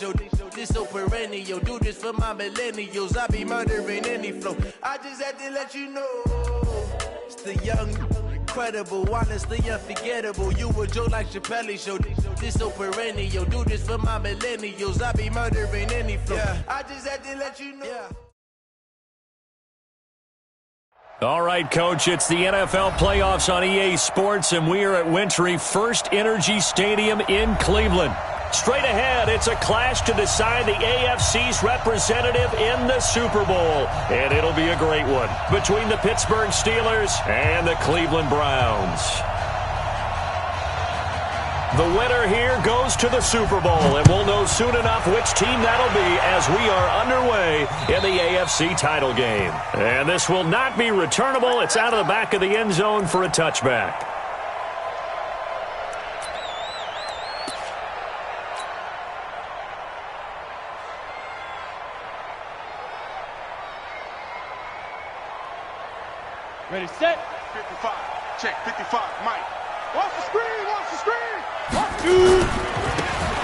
This so perennial, do this for my millennials. I be murdering any flow. I just had to let you know, it's the young, incredible, honestly unforgettable. You a Joe like Chappelle show. This so perennial, do this for my millennials. I be murdering any flow. I just had to let you know. All right, Coach, it's the NFL playoffs on EA Sports, and we are at Wintry First Energy Stadium in Cleveland. Straight ahead, it's a clash to decide the AFC's representative in the Super Bowl. And it'll be a great one between the Pittsburgh Steelers and the Cleveland Browns. The winner here goes to the Super Bowl, and we'll know soon enough which team that'll be as we are underway in the AFC title game. And this will not be returnable. It's out of the back of the end zone for a touchback. Ready, set. 55. Check. 55. Mike. Watch the screen. Watch the screen.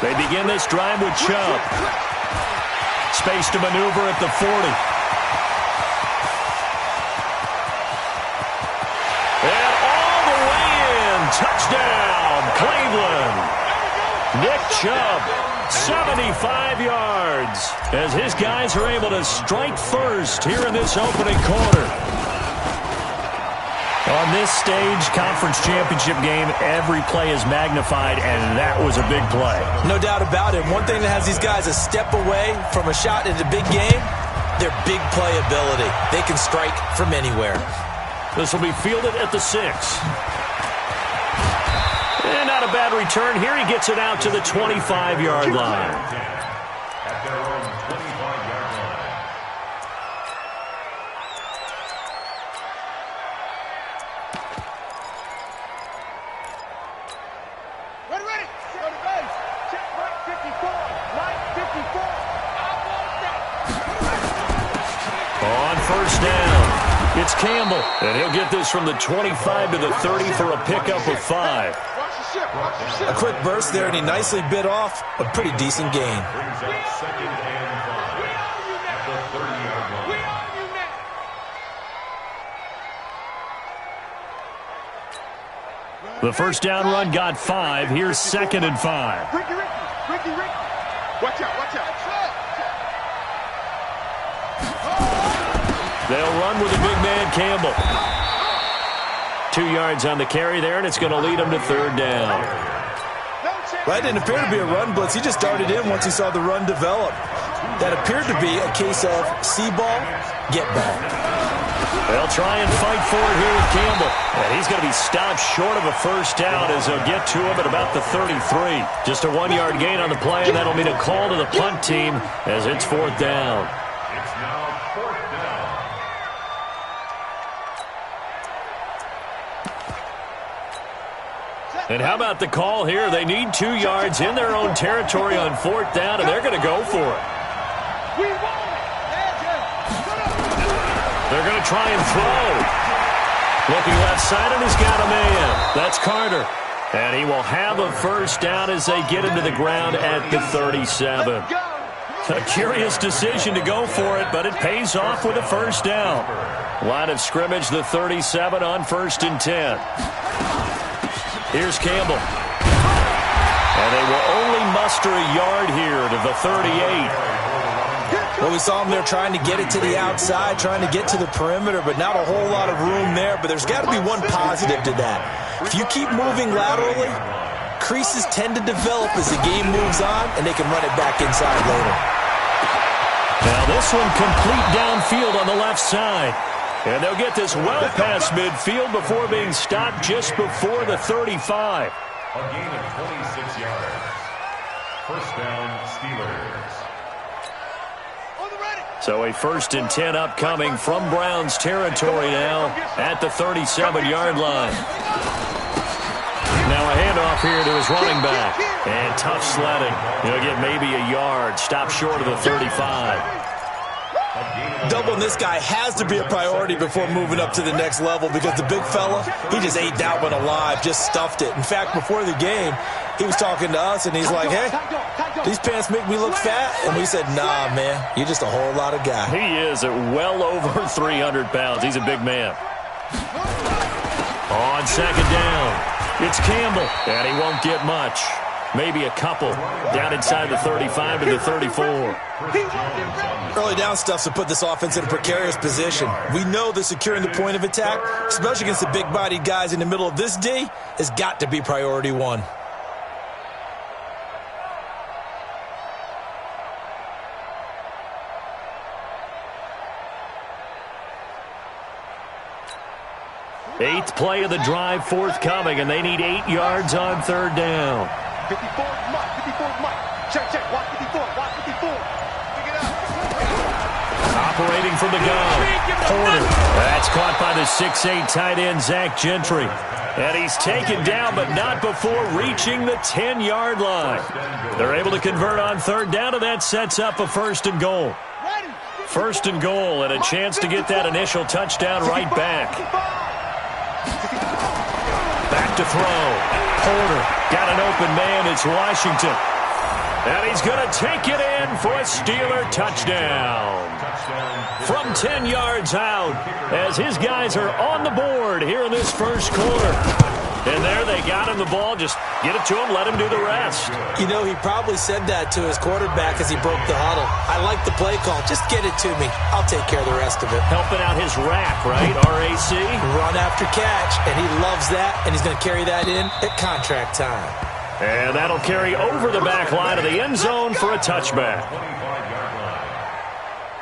They begin this drive with Chubb. Space to maneuver at the 40. And all the way in. Touchdown, Cleveland. Nick Chubb, 75 yards. As his guys are able to strike first here in this opening quarter. On this stage, conference championship game, every play is magnified, and that was a big play. No doubt about it. One thing that has these guys a step away from a shot in the big game, their big play ability. They can strike from anywhere. This will be fielded at the 6. And not a bad return here. He gets it out to the 25-yard line. At their own 25-yard line. Ready. Go to base. Check right 54. Right 54. I want that. On first down, it's Campbell. And he'll get this from the 25 to the 30 for a pickup of 5. A quick burst there, and he nicely bit off a pretty decent gain. Brings up 2nd and 5 at the 30-yard line. The first down run got 5. Here's 2nd and 5. Ricky. Watch out. They'll run with the big man, Campbell. 2 yards on the carry there, and it's going to lead him to 3rd down. That didn't appear to be a run blitz. He just darted in once he saw the run develop. That appeared to be a case of see ball, get ball. They'll try and fight for it here with Campbell. And he's going to be stopped short of a first down as they'll get to him at about the 33. Just a 1-yard gain on the play, and that'll mean a call to the punt team as it's 4th down. It's now 4th down. And how about the call here? They need 2 yards in their own territory on 4th down, and they're going to go for it. They're going to try and throw. Looking left side, and he's got a man. That's Carter. And he will have a first down as they get him to the ground at the 37. A curious decision to go for it, but it pays off with a first down. Line of scrimmage, the 37 on 1st and 10. Here's Campbell. And they will only muster a yard here to the 38. Well, we saw him there trying to get it to the outside, trying to get to the perimeter, but not a whole lot of room there. But there's got to be one positive to that. If you keep moving laterally, creases tend to develop as the game moves on, and they can run it back inside later. Now this one complete downfield on the left side. And they'll get this well past midfield before being stopped just before the 35. A gain of 26 yards. First down, Steelers. So a 1st and 10 upcoming from Browns territory now at the 37-yard line. Now a handoff here to his running back. And tough sledding. He'll get maybe a yard. Stop short of the 35. Doubling this guy has to be a priority before moving up to the next level because the big fella, he just ate that one alive, just stuffed it. In fact, before the game, he was talking to us, and he's like, hey, these pants make me look fat? And we said, nah, man, you're just a whole lot of guy. He is at well over 300 pounds. He's a big man. On second down, it's Campbell, and he won't get much. Maybe a couple down inside the 35 to the 34. Early down stuff to put this offense in a precarious position. We know that securing the point of attack, especially against the big-bodied guys in the middle of this D, has got to be priority one. Eighth play of the drive forthcoming, and they need 8 yards on third down. 54 Mike, 54 Mike. Check, watch 54, watch 54. Pick it up. Operating from the gun, Porter. That's caught by the 6'8" tight end, Zach Gentry. And he's taken down, but not before reaching the 10-yard line. They're able to convert on third down, and that sets up a first and goal. First and goal, and a chance to get that initial touchdown right back. Back to throw. Porter got an open man. It's Washington. And he's going to take it in for a Steeler touchdown. From 10 yards out, as his guys are on the board here in this first quarter. And there they got him the ball. Just get it to him, let him do the rest. You know, he probably said that to his quarterback as he broke the huddle. I like the play call. Just get it to me. I'll take care of the rest of it. Helping out his rack, right? RAC. Run after catch, and he loves that, and he's going to carry that in at contract time. And that'll carry over the back line of the end zone for a touchback.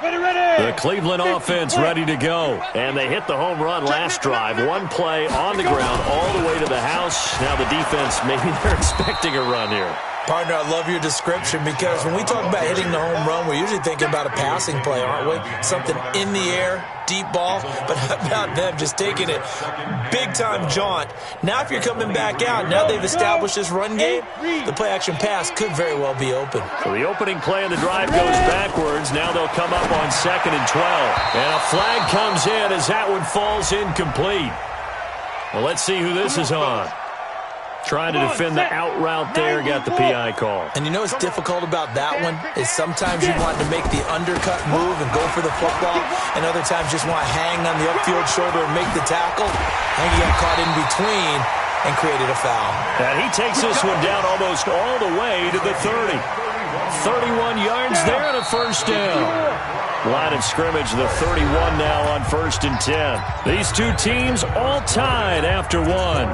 The Cleveland offense ready to go. And they hit the home run last drive. One play on the ground all the way to the house. Now the defense, maybe they're expecting a run here. Partner, I love your description because when we talk about hitting the home run, we're usually thinking about a passing play, aren't we? Something in the air, deep ball, but how about them just taking it big-time jaunt. Now if you're coming back out, now they've established this run game, the play-action pass could very well be open. So the opening play of the drive goes backwards. Now they'll come up on 2nd and 12. And a flag comes in as that one falls incomplete. Well, let's see who this is on. Trying to defend the out route there, got the PI call. And you know what's difficult about that one is sometimes you want to make the undercut move and go for the football, and other times just want to hang on the upfield shoulder and make the tackle. I think he got caught in between and created a foul. And he takes this one down almost all the way to the 30. 31 yards there and a first down. Line of scrimmage, the 31 now on 1st and 10. These two teams all tied after one.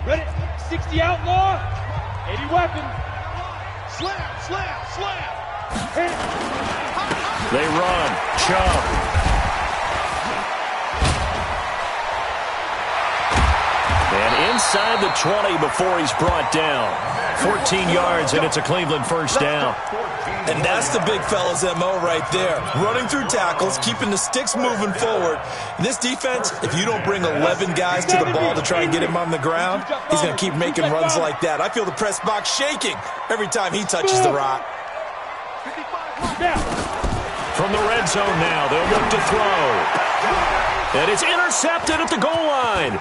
Ready? 60 outlaw. 80 weapon. Slam. They run. Chubb. And inside the 20 before he's brought down. 14 yards, and it's a Cleveland first down. And that's the big fella's MO right there. Running through tackles, keeping the sticks moving forward. In this defense, if you don't bring 11 guys to the ball to try and get him on the ground, he's going to keep making runs like that. I feel the press box shaking every time he touches the rock. From the red zone now, they'll look to throw. And it's intercepted at the goal line.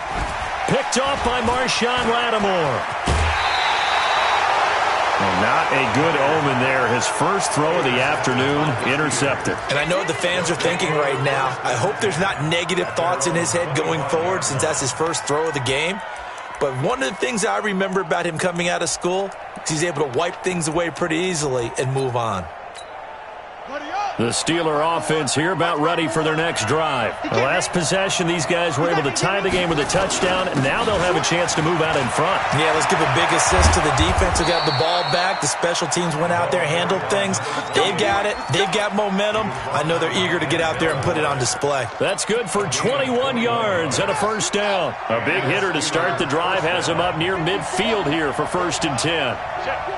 Picked off by Marshawn Lattimore. Well, not a good omen there. His first throw of the afternoon, intercepted. And I know what the fans are thinking right now. I hope there's not negative thoughts in his head going forward since that's his first throw of the game. But one of the things I remember about him coming out of school is he's able to wipe things away pretty easily and move on. The Steeler offense here about ready for their next drive. The last possession, these guys were able to tie the game with a touchdown, and now they'll have a chance to move out in front. Yeah, let's give a big assist to the defense who got the ball back. The special teams went out there, handled things. They've got it. They've got momentum. I know they're eager to get out there and put it on display. That's good for 21 yards and a first down. A big hitter to start the drive has him up near midfield here for 1st and 10. Check.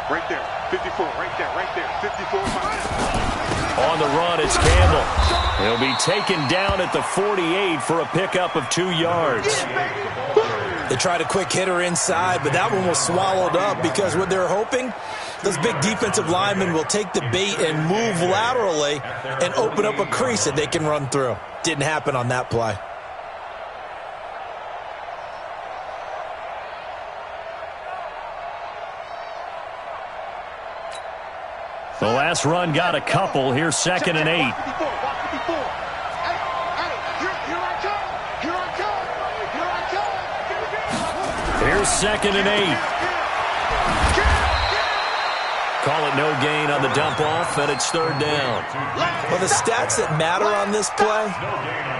Right there, 54, right there, 54. On the run, it's Campbell. He'll be taken down at the 48 for a pickup of 2 yards. They tried a quick hitter inside, but that one was swallowed up because what they're hoping, those big defensive linemen will take the bait and move laterally and open up a crease that they can run through. Didn't happen on that play. The last run got a couple. Here's 2nd and 8. Here's 2nd and 8. Call it no gain on the dump off, and it's 3rd down. Well, the stats that matter on this play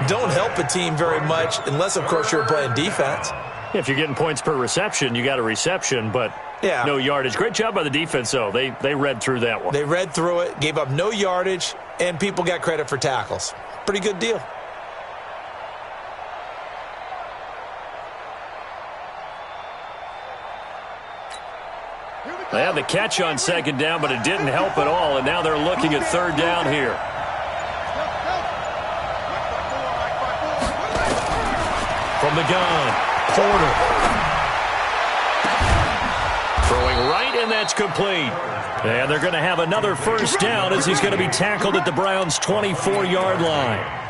don't help a team very much unless, of course, you're playing defense. If you're getting points per reception, you got a reception, but no yardage. Great job by the defense, though. They read through that one. They read through it, gave up no yardage, and people got credit for tackles. Pretty good deal. They had the catch on 2nd down, but it didn't help at all, and now they're looking at 3rd down here. From the gun, Porter. Throwing right, and that's complete. And they're going to have another 1st down as he's going to be tackled at the Browns' 24-yard line.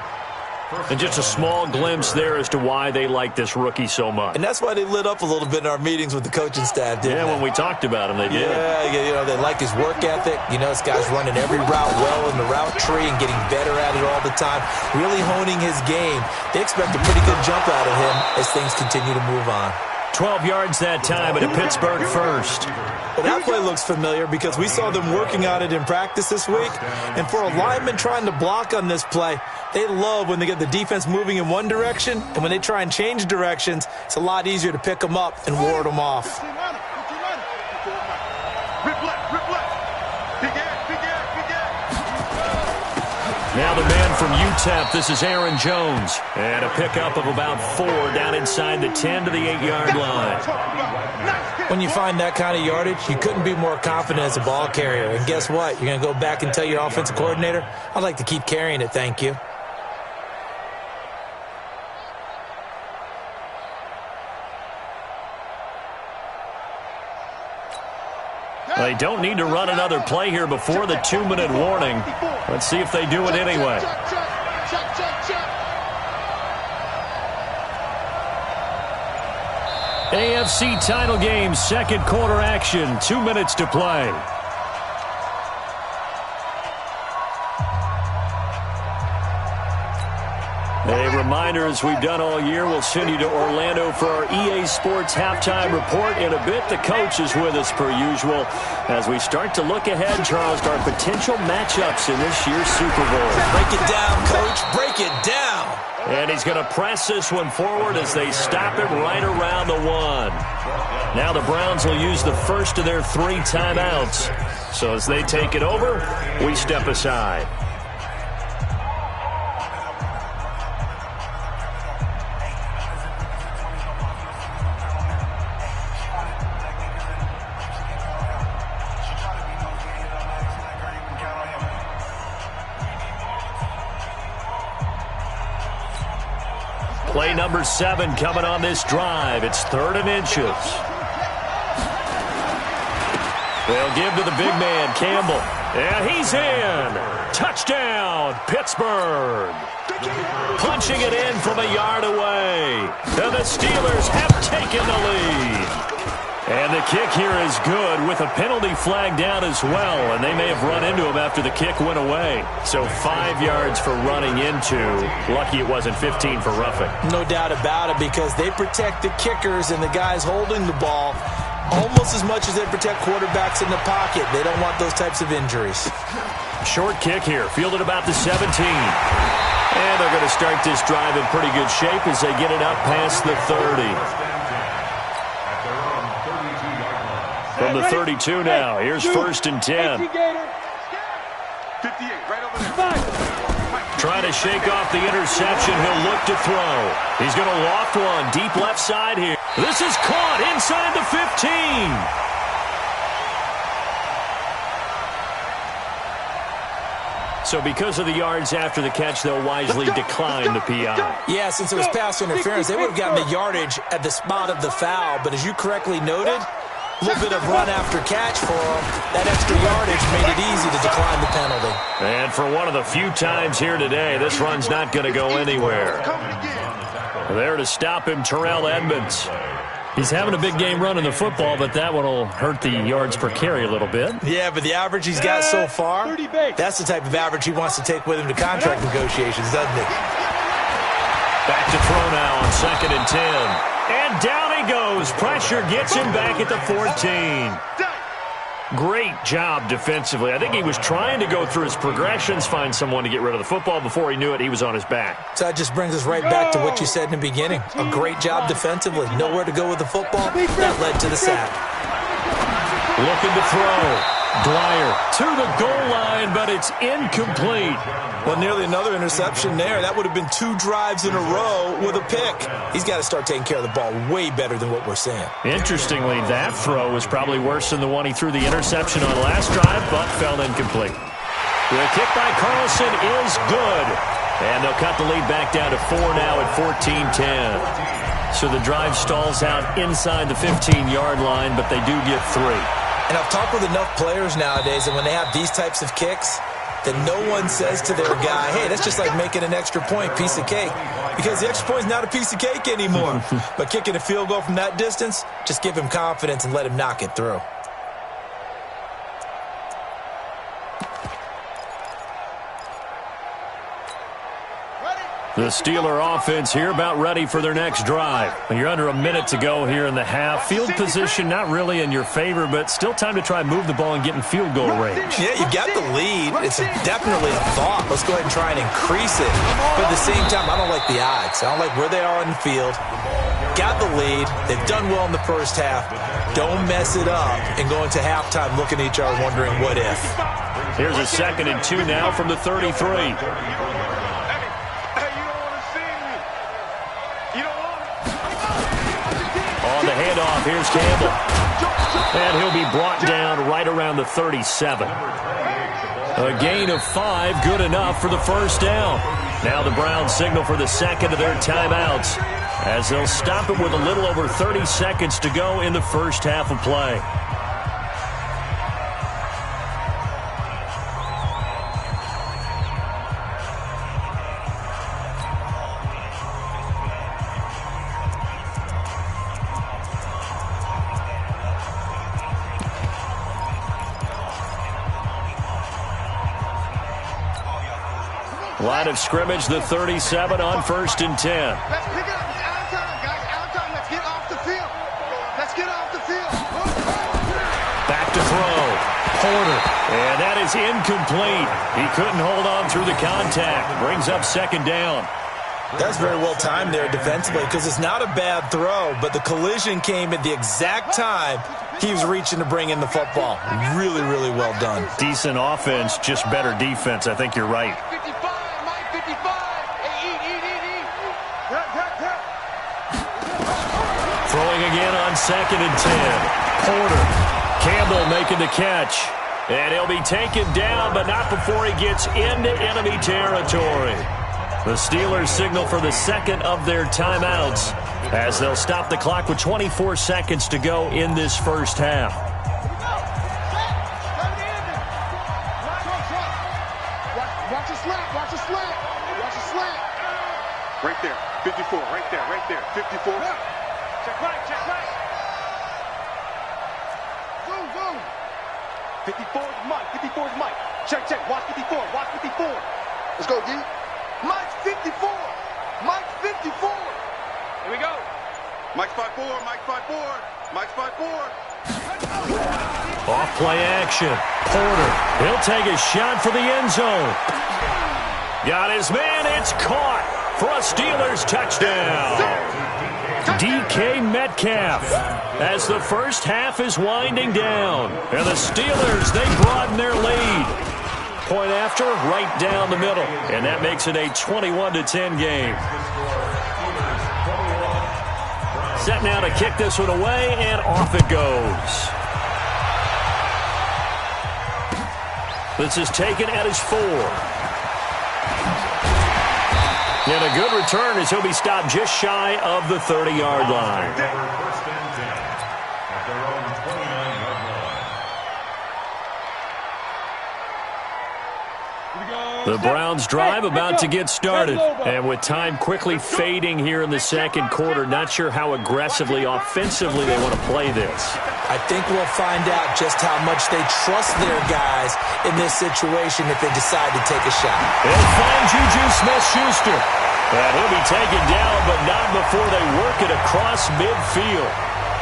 And just a small glimpse there as to why they like this rookie so much. And that's why they lit up a little bit in our meetings with the coaching staff, didn't they? When we talked about him, they did. Yeah, they like his work ethic. This guy's running every route well in the route tree and getting better at it all the time, really honing his game. They expect a pretty good jump out of him as things continue to move on. 12 yards that time, and a Pittsburgh first. Well, that play looks familiar because we saw them working on it in practice this week. And for a lineman trying to block on this play, they love when they get the defense moving in one direction, and when they try and change directions, it's a lot easier to pick them up and ward them off. Now the man from UTEP, this is Aaron Jones. And a pickup of about 4 down inside the 10 to the 8-yard line. When you find that kind of yardage, you couldn't be more confident as a ball carrier. And guess what? You're going to go back and tell your offensive coordinator, I'd like to keep carrying it, thank you. They don't need to run another play here before the 2-minute warning. Let's see if they do it anyway. AFC title game, 2nd quarter action, 2 minutes to play. A reminder, as we've done all year, we'll send you to Orlando for our EA Sports halftime report in a bit. The coach is with us per usual as we start to look ahead, Charles, to our potential matchups in this year's Super Bowl. Break it down, Coach. Break it down. And he's going to press this one forward as they stop it right around the 1. Now the Browns will use the first of their 3 timeouts. So as they take it over, we step aside. Play number 7 coming on this drive. It's 3rd and inches. They'll give to the big man, Campbell. And he's in. Touchdown, Pittsburgh. Punching it in from a yard away. And the Steelers have taken the lead. And the kick here is good with a penalty flag down as well. And they may have run into him after the kick went away. So 5 yards for running into. Lucky it wasn't 15 for roughing. No doubt about it, because they protect the kickers and the guys holding the ball almost as much as they protect quarterbacks in the pocket. They don't want those types of injuries. Short kick here, fielded about the 17. And they're going to start this drive in pretty good shape as they get it up past the 30. From the 32 now, here's 1st and 10. 58, right over there. Trying to shake off the interception, he'll look to throw. He's going to loft one, deep left side here. This is caught inside the 15. So because of the yards after the catch, they'll wisely decline the PI. Yeah, since it was pass interference, they would have gotten the yardage at the spot of the foul. But as you correctly noted, a little bit of run after catch for them. That extra yardage made it easy to decline the penalty. And for one of the few times here today, this run's not going to go anywhere. There to stop him, Terrell Edmonds. He's having a big game running the football, but that one will hurt the yards per carry a little bit. Yeah, but the average he's got so far, that's the type of average he wants to take with him to contract negotiations, doesn't he? Back to throw now on 2nd and 10. And down he goes. Pressure gets him back at the 14. Great job defensively. I think he was trying to go through his progressions, find someone to get rid of the football. Before he knew it, he was on his back. So that just brings us right back to what you said in the beginning. A great job defensively. Nowhere to go with the football. That led to the sack. Looking to throw. Dwyer to the goal line, but it's incomplete. Well, nearly another interception there. That would have been 2 drives in a row with a pick. He's got to start taking care of the ball way better than what we're seeing. Interestingly, that throw was probably worse than the one he threw the interception on last drive, but fell incomplete. The kick by Carlson is good. And they'll cut the lead back down to 4 now at 14-10. So the drive stalls out inside the 15-yard line, but they do get 3. And I've talked with enough players nowadays that when they have these types of kicks, that no one says to their guy, hey, that's just like making an extra point, piece of cake. Because the extra point is not a piece of cake anymore. But kicking a field goal from that distance, just give him confidence and let him knock it through. The Steeler offense here about ready for their next drive. You're under a minute to go here in the half. Field position not really in your favor, but still time to try and move the ball and get in field goal range. Yeah, you got the lead. It's definitely a thought. Let's go ahead and try and increase it. But at the same time, I don't like the odds. I don't like where they are on the field. Got the lead. They've done well in the first half. Don't mess it up and go into halftime looking at each other wondering what if. Here's a 2nd and 2 now from the 33. On the handoff, here's Campbell. And he'll be brought down right around the 37. A gain of 5, good enough for the first down. Now the Browns signal for the second of their timeouts, as they'll stop it with a little over 30 seconds to go in the first half of play. Line of scrimmage, the 37 on 1st and 10. Let's pick it up. It's out of time, guys. Out of time. Let's get off the field. Let's get off the field. Back to throw. Porter. And that is incomplete. He couldn't hold on through the contact. Brings up 2nd down. That's very well timed there defensively because it's not a bad throw, but the collision came at the exact time he was reaching to bring in the football. Really, really well done. Decent offense, just better defense. I think you're right. 55, Mike 55. Hey, eat. Throwing again on 2nd and 10. Porter. Campbell making the catch. And he'll be taken down, but not before he gets into enemy territory. The Steelers signal for the second of their timeouts as they'll stop the clock with 24 seconds to go in this first half. Watch the slant. Watch the slant. Right there. 54. Right there. 54. Check right. Zoom. 54 is Mike. Check. Watch 54. Let's go, D. Mike's 54. Here we go. Mike's 5'4". Off play action. Porter. He'll take a shot for the end zone. Got his man. It's caught for a Steelers touchdown. DK Metcalf as the first half is winding down. And the Steelers, they broaden their lead. Point after, right down the middle. And that makes it a 21-10 game. Set now to kick this one away, and off it goes. This is taken at his 4. And a good return as he'll be stopped just shy of the 30-yard line. First and 10 at their own 29-yard line. The Browns drive about to get started. And with time quickly fading here in the second quarter, not sure how aggressively, offensively they want to play this. I think we'll find out just how much they trust their guys in this situation if they decide to take a shot. They'll find Juju Smith-Schuster. And he'll be taken down, but not before they work it across midfield.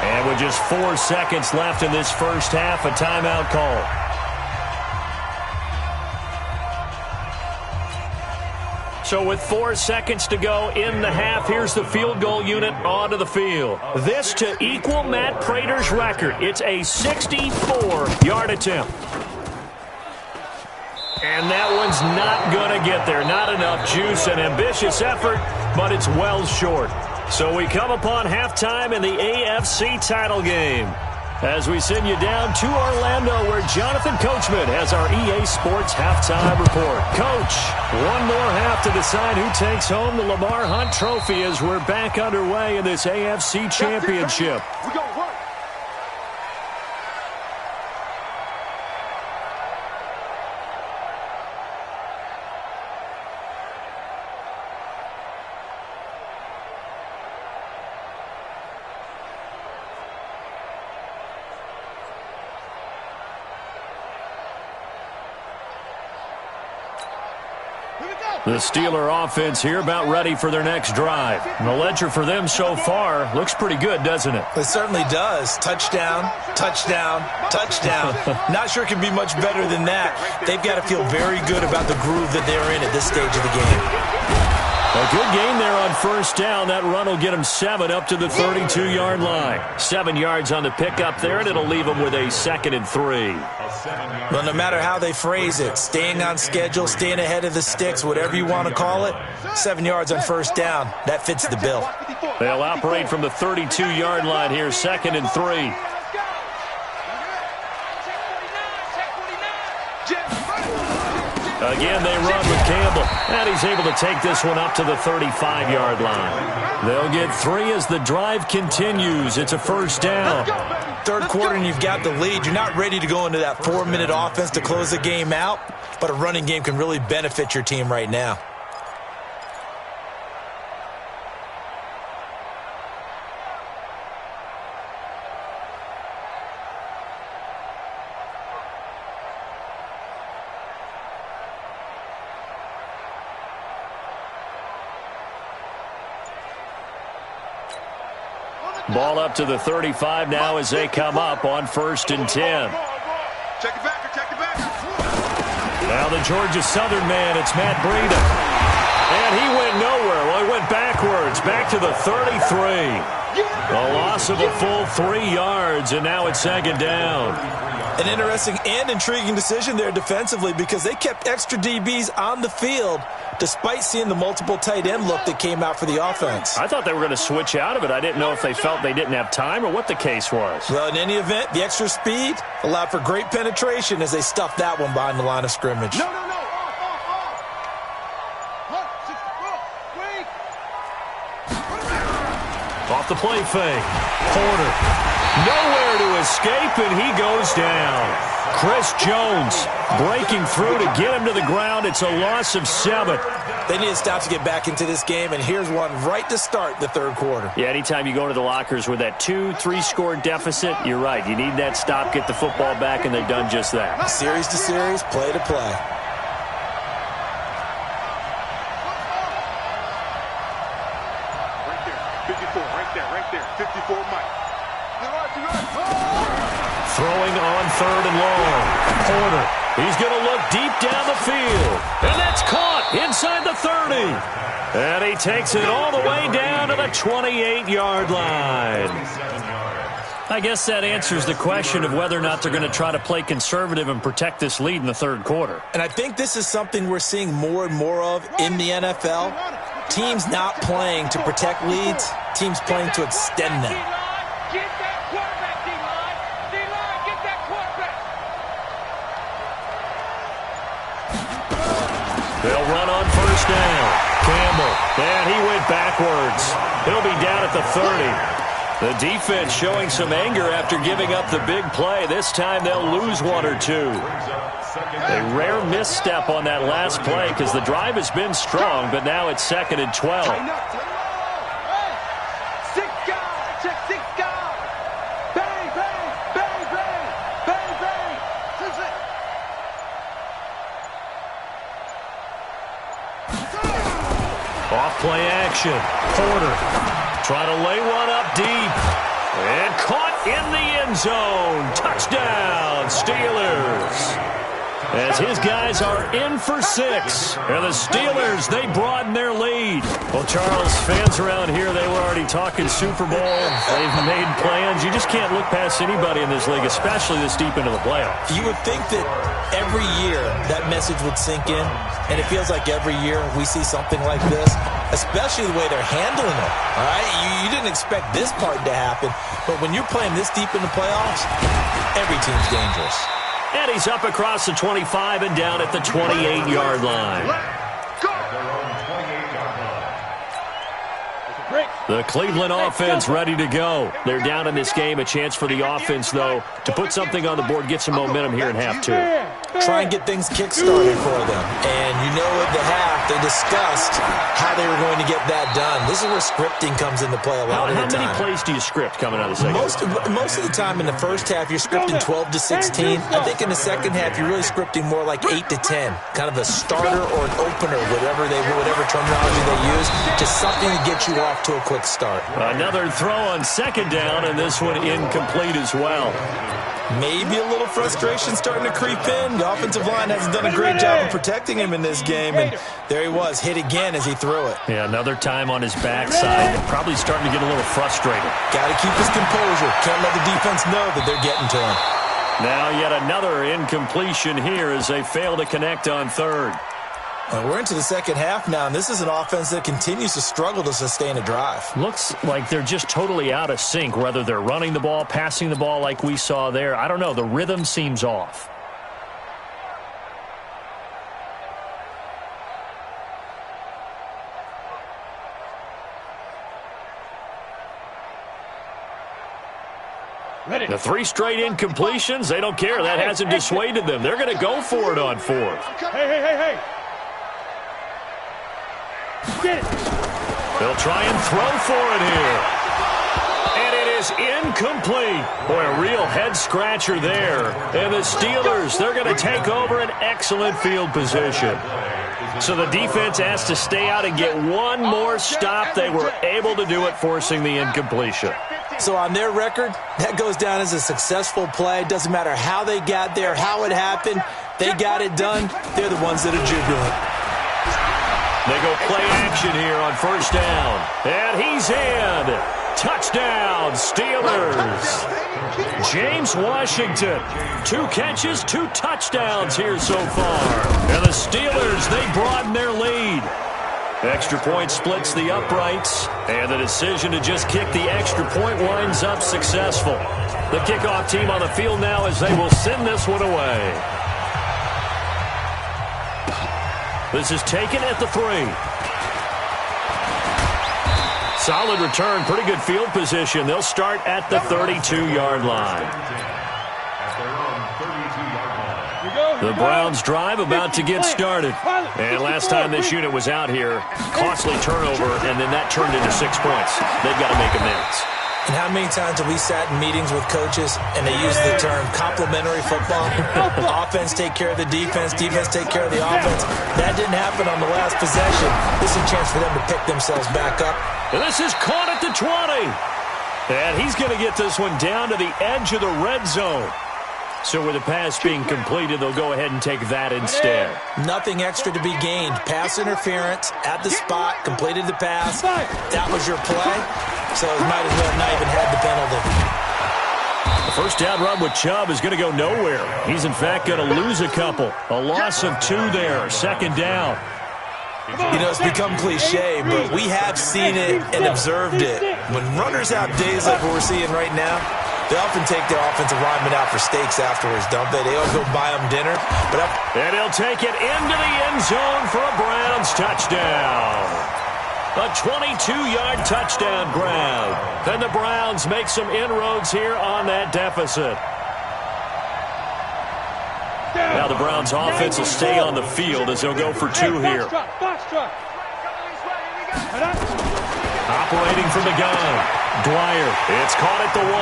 And with just 4 seconds left in this first half, a timeout call. So with 4 seconds to go in the half, here's the field goal unit onto the field. This to equal Matt Prater's record. It's a 64-yard attempt. And that one's not going to get there. Not enough juice. An ambitious effort, but it's well short. So we come upon halftime in the AFC title game as we send you down to Orlando, where Jonathan Coachman has our EA Sports halftime report. Coach, one more half to decide who takes home the Lamar Hunt Trophy as we're back underway in this AFC Championship. We go work. The Steeler offense here about ready for their next drive. And the ledger for them so far looks pretty good, doesn't it? It certainly does. Touchdown, touchdown, touchdown. Not sure it can be much better than that. They've got to feel very good about the groove that they're in at this stage of the game. A good gain there on first down. That run will get them 7 up to the 32-yard line. 7 yards on the pickup there, and it'll leave them with a 2nd and 3. Well, no matter how they phrase it, staying on schedule, staying ahead of the sticks, whatever you want to call it, 7 yards on first down, that fits the bill. They'll operate from the 32-yard line here, 2nd and 3. Again, they run with Campbell, and he's able to take this one up to the 35-yard line. They'll get 3 as the drive continues. It's a first down. Third quarter, and you've got the lead. You're not ready to go into that 4-minute offense to close the game out, but a running game can really benefit your team right now. Ball up to the 35 now as they come up on 1st and 10. Check it back. Now the Georgia Southern man, it's Matt Breida. And he went nowhere. Well, he went backwards, back to the 33. A loss of a full 3 yards, and now it's 2nd down. An interesting and intriguing decision there defensively because they kept extra DBs on the field despite seeing the multiple tight end look that came out for the offense. I thought they were going to switch out of it. I didn't know if they felt they didn't have time or what the case was. Well, in any event, the extra speed allowed for great penetration as they stuffed that one behind the line of scrimmage. No. Off the play fake. Porter. Nowhere to escape, and he goes down. Chris Jones breaking through to get him to the ground. It's a loss of 7. They need to stop to get back into this game, and here's one right to start the third quarter. Yeah, anytime you go to the lockers with that 2-3 deficit, you're right. You need that stop, get the football back, and they've done just that. Series to series, play to play. Right there. 54, Mike. Throwing on 3rd and long. Porter. He's going to look deep down the field. And that's caught inside the 30. And he takes it all the way down to the 28-yard line. I guess that answers the question of whether or not they're going to try to play conservative and protect this lead in the third quarter. And I think this is something we're seeing more and more of in the NFL. Teams not playing to protect leads, teams playing to extend them. Get that quarterback, D-line. D-line, get that quarterback. They'll run on first down. Campbell. And he went backwards. He'll be down at the 30. The defense showing some anger after giving up the big play. This time they'll lose one or two. A rare misstep on that last play because the drive has been strong, but now it's 2nd and 12. Off play action. Porter trying to lay one up deep. And caught in the end zone. Touchdown, Steelers. As his guys are in for 6. And the Steelers, they broaden their lead. Well, Charles, fans around here, they were already talking Super Bowl. They've made plans. You just can't look past anybody in this league, especially this deep into the playoffs. You would think that every year that message would sink in, and it feels like every year we see something like this, especially the way they're handling it. All right, you didn't expect this part to happen, but when you're playing this deep in the playoffs, every team's dangerous. And he's up across the 25 and down at the 28-yard line. The Cleveland offense ready to go. They're down in this game. A chance for the offense, though, to put something on the board, get some momentum here in half 2. Try and get things kick-started for them. And you know at the half, they discussed how they were going to get that done. This is where scripting comes into play a lot of the time. How many plays do you script coming out of the second? Most of the time in the first half, you're scripting 12 to 16. I think in the second half, you're really scripting more like 8 to 10. Kind of a starter or an opener, whatever terminology they use. Just something to get you off to a quick start. Another throw on 2nd down, and this one incomplete as well. Maybe a little frustration starting to creep in. The offensive line hasn't done a great job of protecting him in this game, and there he was, hit again as he threw it. Yeah, another time on his backside. Probably starting to get a little frustrated. Got to keep his composure. Can't let the defense know that they're getting to him. Now yet another incompletion here as they fail to connect on 3rd. We're into the second half now, and this is an offense that continues to struggle to sustain a drive. Looks like they're just totally out of sync, whether they're running the ball, passing the ball like we saw there. I don't know. The rhythm seems off. Ready. The 3 straight incompletions, they don't care. That hasn't dissuaded them. They're going to go for it on 4th. Hey. Get it. They'll try and throw for it here. And it is incomplete. Boy, a real head-scratcher there. And the Steelers, they're going to take over an excellent field position. So the defense has to stay out and get one more stop. They were able to do it, forcing the incompletion. So on their record, that goes down as a successful play. Doesn't matter how they got there, how it happened. They got it done. They're the ones that are jubilant. They go play action here on 1st down. And he's in. Touchdown, Steelers. James Washington, 2 catches, 2 touchdowns here so far. And the Steelers, they broaden their lead. Extra point splits the uprights, and the decision to just kick the extra point winds up successful. The kickoff team on the field now as they will send this one away. This is taken at the 3. Solid return, pretty good field position. They'll start at the 32-yard line. The Browns drive about to get started. And last time this unit was out here, costly turnover, and then that turned into 6 points. They've got to make amends. And how many times have we sat in meetings with coaches and they use the term complementary football? Offense take care of the defense, defense take care of the offense. That didn't happen on the last possession. This is a chance for them to pick themselves back up. And this is caught at the 20. And he's going to get this one down to the edge of the red zone. So with the pass being completed, they'll go ahead and take that instead. Nothing extra to be gained. Pass interference at the spot, completed the pass. That was your play. So it might as well not even had the penalty. The first down run with Chubb is going to go nowhere. He's, in fact, going to lose a couple. A loss of 2 there, 2nd down. You know, it's become cliche, but we have seen it and observed it. When runners have days like what we're seeing right now, They often take their offensive linemen out for steaks afterwards, don't they? They all go buy them dinner. And he'll take it into the end zone for a Browns touchdown. A 22-yard touchdown grab. Then the Browns make some inroads here on that deficit. Now the Browns offense will stay on the field as they'll go for two here. Operating from the gun. Dwyer, it's caught at the 1.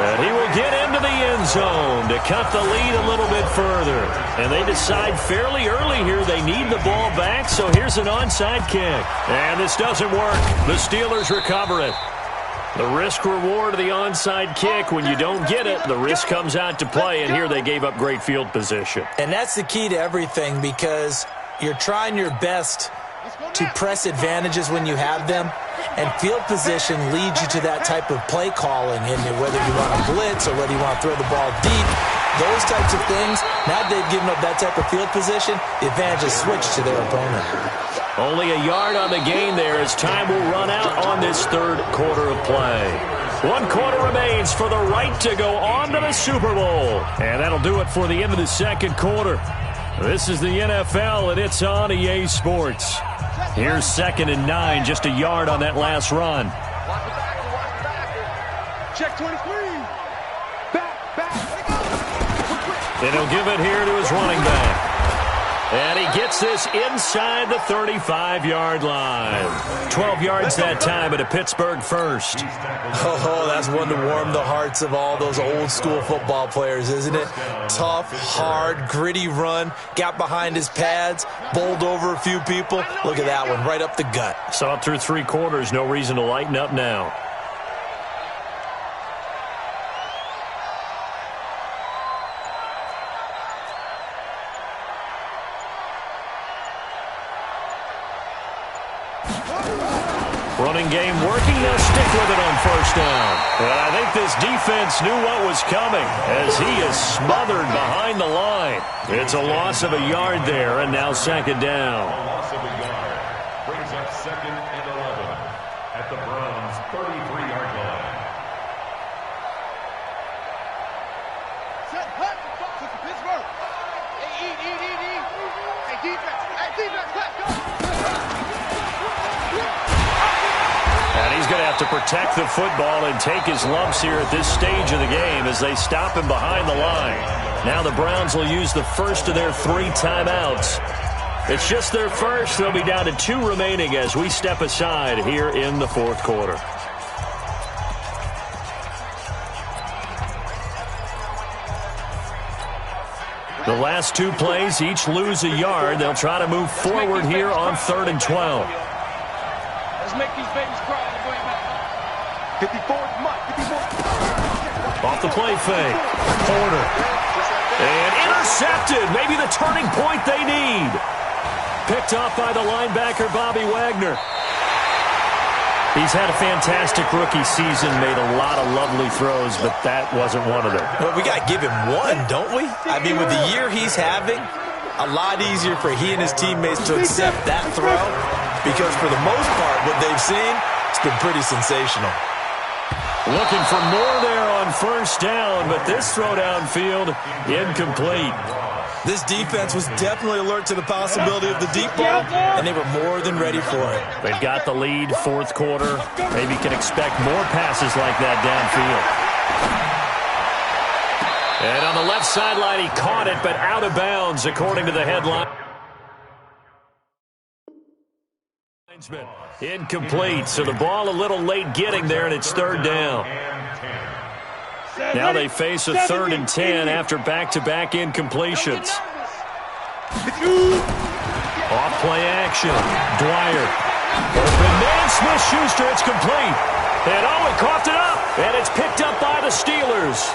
And he will get into the end zone to cut the lead a little bit further. And they decide fairly early here they need the ball back, so here's an onside kick. And this doesn't work. The Steelers recover it. The risk-reward of the onside kick, when you don't get it, the risk comes out to play, and here they gave up great field position. And that's the key to everything, because you're trying your best to press advantages when you have them, and field position leads you to that type of play calling, and whether you want to blitz or whether you want to throw the ball deep, those types of things, now they've given up that type of field position, the advantage is switched to their opponent. Only a yard on the gain there as time will run out on this third quarter of play. 1 quarter remains for the right to go on to the Super Bowl. And that'll do it for the end of the second quarter. This is the NFL, and it's on EA Sports. Here's 2nd and 9, just a yard on that last run. Check 23. Back. And he'll give it here to his running back. And he gets this inside the 35-yard line. 12 yards that time, but a Pittsburgh first. Oh, that's one to warm the hearts of all those old-school football players, isn't it? Tough, hard, gritty run. Got behind his pads, bowled over a few people. Look at that one, right up the gut. Saw it through 3 quarters. No reason to lighten up now. Running game working. They'll stick with it on first down. And I think this defense knew what was coming as he is smothered behind the line. It's a loss of a yard there, and now 2nd down. Loss of a yard brings up 2nd and 11 at the Browns' 33-yard line. Set, hut, to Pittsburgh. Hey, eat. Hey, defense, let's go. And he's going to have to protect the football and take his lumps here at this stage of the game as they stop him behind the line. Now the Browns will use the first of their 3 timeouts. It's just their first. They'll be down to 2 remaining as we step aside here in the 4th quarter. The last 2 plays each lose a yard. They'll try to move forward here on 3rd and 12. Let's make these babies cry. 54. Off the play fake. Porter. And intercepted. Maybe the turning point they need. Picked off by the linebacker, Bobby Wagner. He's had a fantastic rookie season, made a lot of lovely throws, but that wasn't one of them. Well, we got to give him one, don't we? I mean, with the year he's having, a lot easier for he and his teammates to accept that throw, because for the most part, what they've seen, it's been pretty sensational. Looking for more there on first down, but this throw downfield, incomplete. This defense was definitely alert to the possibility of the deep ball, and they were more than ready for it. They've got the lead, 4th quarter. Maybe can expect more passes like that downfield. And on the left sideline, he caught it, but out of bounds, according to the headline. Incomplete, so the ball a little late getting there, and it's 3rd down. Now they face a 3rd and 10 after back-to-back incompletions. Off play action. Dwyer. Open man, Smith-Schuster, it's complete. And he coughed it up, and it's picked up by the Steelers.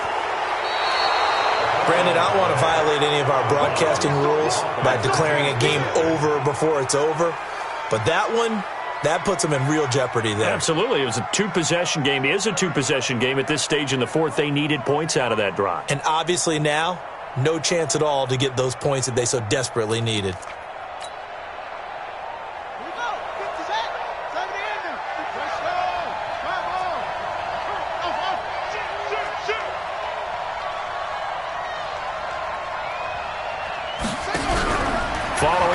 Brandon, I don't want to violate any of our broadcasting rules by declaring a game over before it's over, but that one, that puts them in real jeopardy there. Absolutely. It was a 2-possession game. It is a 2-possession game at this stage in the 4th. They needed points out of that drive. And obviously now, no chance at all to get those points that they so desperately needed.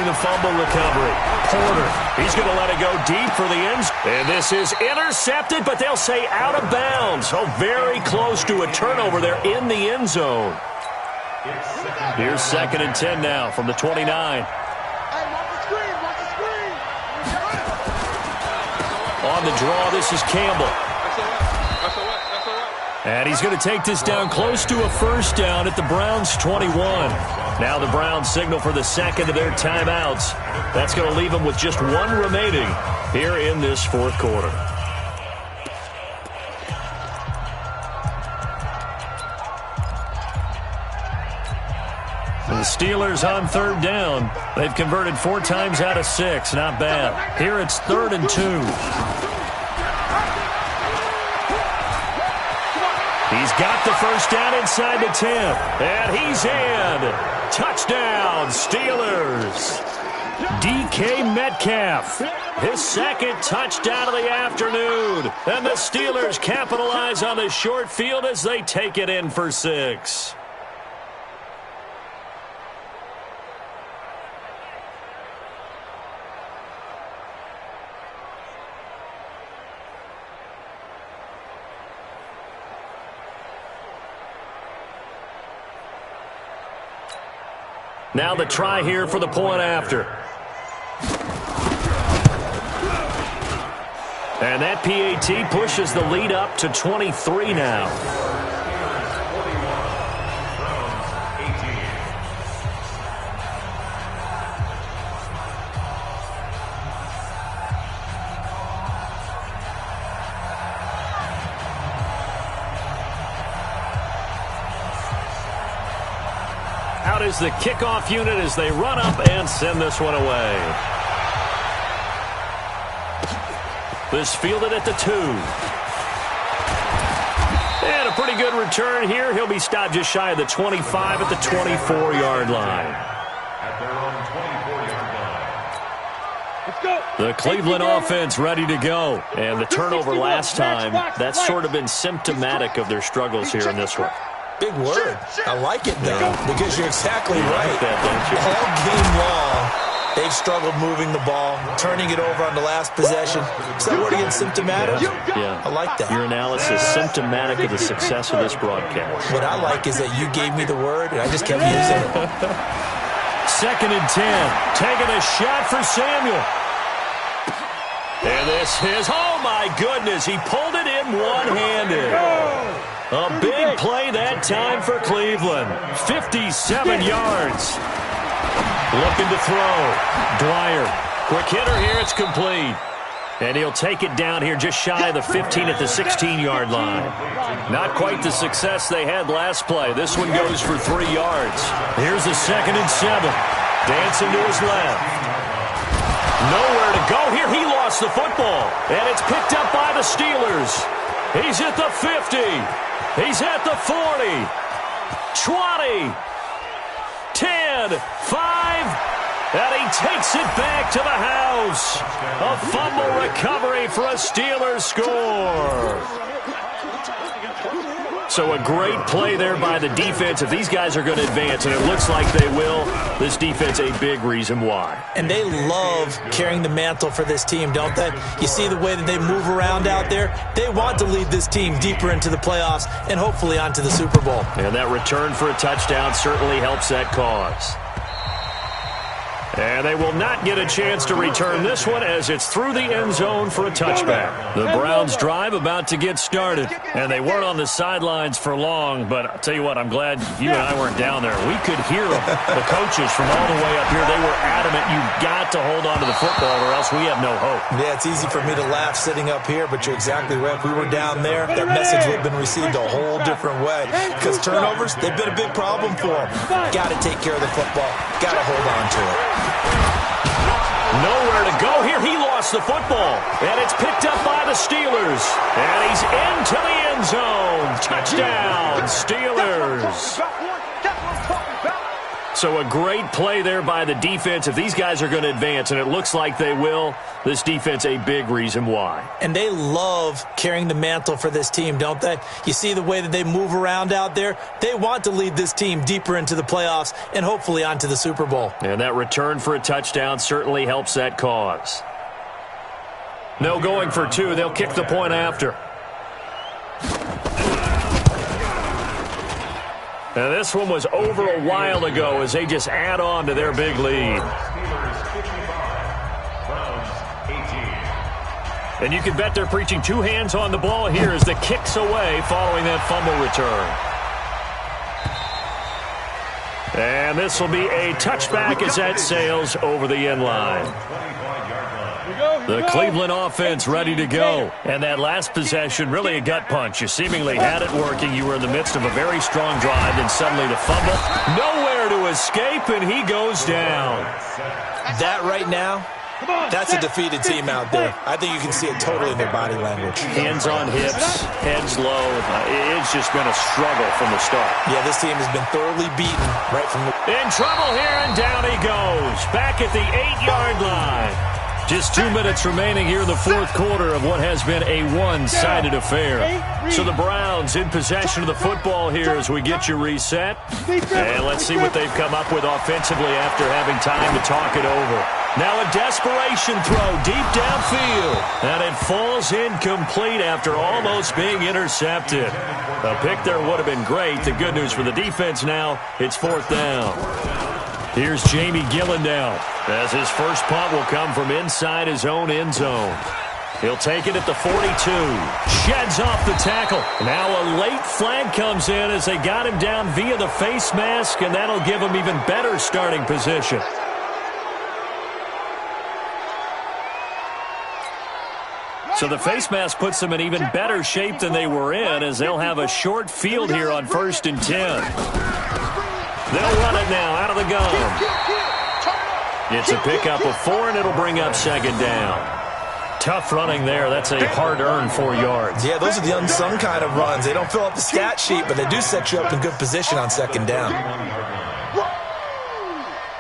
during the fumble recovery. Porter, he's going to let it go deep for the ends. And this is intercepted, but they'll say out of bounds. Oh, very close to a turnover there in the end zone. Here's 2nd and 10 now from the 29. On the draw, this is Campbell. And he's going to take this down close to a first down at the Browns' 21. Now the Browns signal for the second of their timeouts. That's going to leave them with just one remaining here in this fourth quarter. The Steelers on 3rd down. They've converted 4 times out of 6. Not bad. Here it's 3rd and 2. He's got the first down inside the 10. And he's in. Touchdown, Steelers. DK Metcalf. His 2nd touchdown of the afternoon. And the Steelers capitalize on the short field as they take it in for 6. Now the try here for the point after. And that PAT pushes the lead up to 23 now. Out is the kickoff unit as they run up and send this one away. This fielded at the 2. And a pretty good return here. He'll be stopped just shy of the 25 at the 24-yard line. At their own 24-yard line. Let's go. The Cleveland offense ready to go. And the turnover last time, that's sort of been symptomatic of their struggles here in this one. Big word. I like it, though, because you're exactly right. Like that, don't you? All game long, they've struggled moving the ball, turning it over on the last possession. Is that word again, symptomatic? Yeah. I like that. Your analysis symptomatic of the success of this broadcast. What I like is that you gave me the word, and I just kept using it. 2nd and 10. Taking a shot for Samuel. And this is, oh my goodness, he pulled it in one-handed. A big play that time for Cleveland. 57 yards. Looking to throw. Dwyer. Quick hitter here. It's complete. And he'll take it down here just shy of the 15 at the 16-yard line. Not quite the success they had last play. This one goes for 3 yards. Here's the 2nd and 7. Dancing to his left. Nowhere to go here. He lost the football. And it's picked up by the Steelers. He's at the 50. He's at the 40, 20, 10, 5, and he takes it back to the house. A fumble recovery for a Steelers score. So a great play there by the defense. If these guys are going to advance, and it looks like they will, this defense a big reason why. And they love carrying the mantle for this team, don't they? You see the way that they move around out there? They want to lead this team deeper into the playoffs and hopefully onto the Super Bowl. And that return for a touchdown certainly helps that cause. And they will not get a chance to return this one as it's through the end zone for a touchback. The Browns drive about to get started. And they weren't on the sidelines for long, but I'll tell you what, I'm glad you and I weren't down there. We could hear them. The coaches from all the way up here, they were adamant, you've got to hold on to the football or else we have no hope. Yeah, it's easy for me to laugh sitting up here, but you're exactly right. If we were down there, that message would have been received a whole different way. Because turnovers, they've been a big problem for them. Got to take care of the football. Got to hold on to it. Nowhere to go here. He lost the football. And it's picked up by the Steelers. And he's into the end zone. Touchdown, Steelers. So a great play there by the defense. If these guys are going to advance, and it looks like they will, this defense a big reason why. And they love carrying the mantle for this team, don't they? You see the way that they move around out there? They want to lead this team deeper into the playoffs and hopefully onto the Super Bowl. And that return for a touchdown certainly helps that cause. No going for two. They'll kick the point after. Now this one was over a while ago as they just add on to their big lead. And you can bet they're preaching two hands on the ball here as the kick's away following that fumble return. And this will be a touchback as that sails over the end line. The Cleveland offense ready to go. And that last possession, really a gut punch. You seemingly had it working. You were in the midst of a very strong drive, and suddenly the fumble. Nowhere to escape, and he goes down. That right now, that's a defeated team out there. I think you can see it totally in their body language. Hands on hips, heads low. It's just been a struggle from the start. Yeah, this team has been thoroughly beaten right from the... In trouble here, and down he goes. Back at the 8-yard line. Just 2 minutes remaining here in the fourth quarter of what has been a one-sided affair. So the Browns in possession of the football here as we get you reset. And let's see what they've come up with offensively after having time to talk it over. Now a desperation throw deep downfield. And it falls incomplete after almost being intercepted. A pick there would have been great. The good news for the defense now, it's fourth down. Here's Jamie Gillendow as his first punt will come from inside his own end zone. He'll take it at the 42. Sheds off the tackle. Now a late flag comes in as they got him down via the face mask, and that'll give him even better starting position. So the face mask puts them in even better shape than they were in as they'll have a short field here on 1st and 10. They'll run it now out of the gun. It's a pickup of 4, and it'll bring up second down. Tough running there. That's a hard-earned 4 yards. Yeah, those are the unsung kind of runs. They don't fill up the stat sheet, but they do set you up in good position on second down.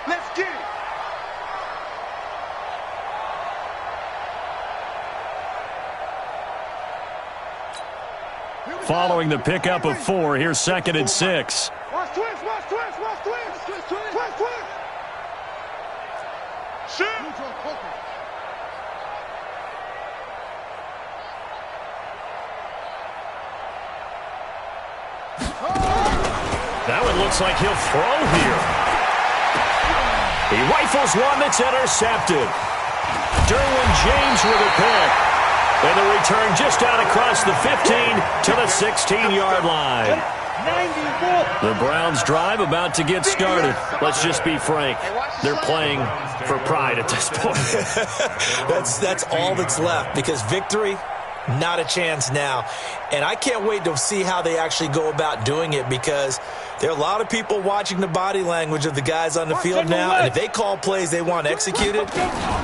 Let's get it. Following the pickup of 4, here's 2nd and 6. Watch twist, watch twist, watch twist. Twist, twist, twist, twist. Shoot. That one looks like he'll throw here. He rifles one that's intercepted. Derwin James with a pick. And the return just out across the 15 to the 16-yard line. The Browns drive about to get started. Let's just be frank. They're playing for pride at this point. That's all that's left because victory, not a chance now. And I can't wait to see how they actually go about doing it because there are a lot of people watching the body language of the guys on the field now. And if they call plays they want executed,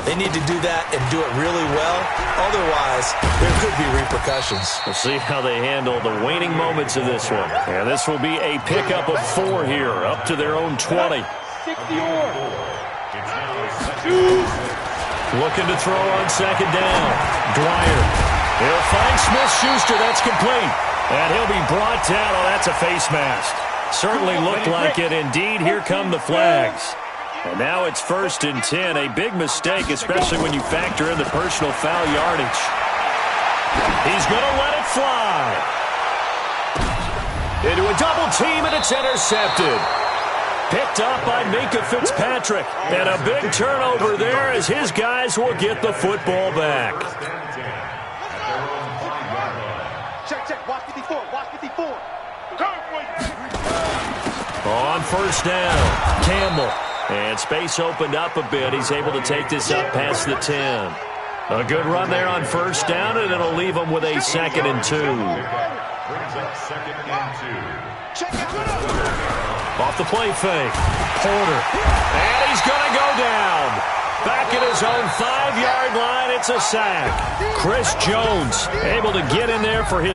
they need to do that and do it really well. Otherwise, there could be repercussions. We'll see how they handle the waning moments of this one. And this will be a pickup of 4 here, up to their own 20. Looking to throw on second down. Dwyer. He'll find Smith-Schuster. That's complete. And he'll be brought down. Oh, that's a face mask. Certainly looked like it. Indeed, here come the flags. And now it's 1st and 10. A big mistake, especially when you factor in the personal foul yardage. He's going to let it fly. Into a double team, and it's intercepted. Picked up by Minka Fitzpatrick. And a big turnover there as his guys will get the football back. Check, check. Watch 54. Watch 54. On 1st down, Campbell. And space opened up a bit. He's able to take this up past the 10. A good run there on 1st down, and it'll leave him with a 2nd and 2. Off the play fake. Porter. And he's going to go down. Back at his own 5-yard line, it's a sack. Chris Jones able to get in there for his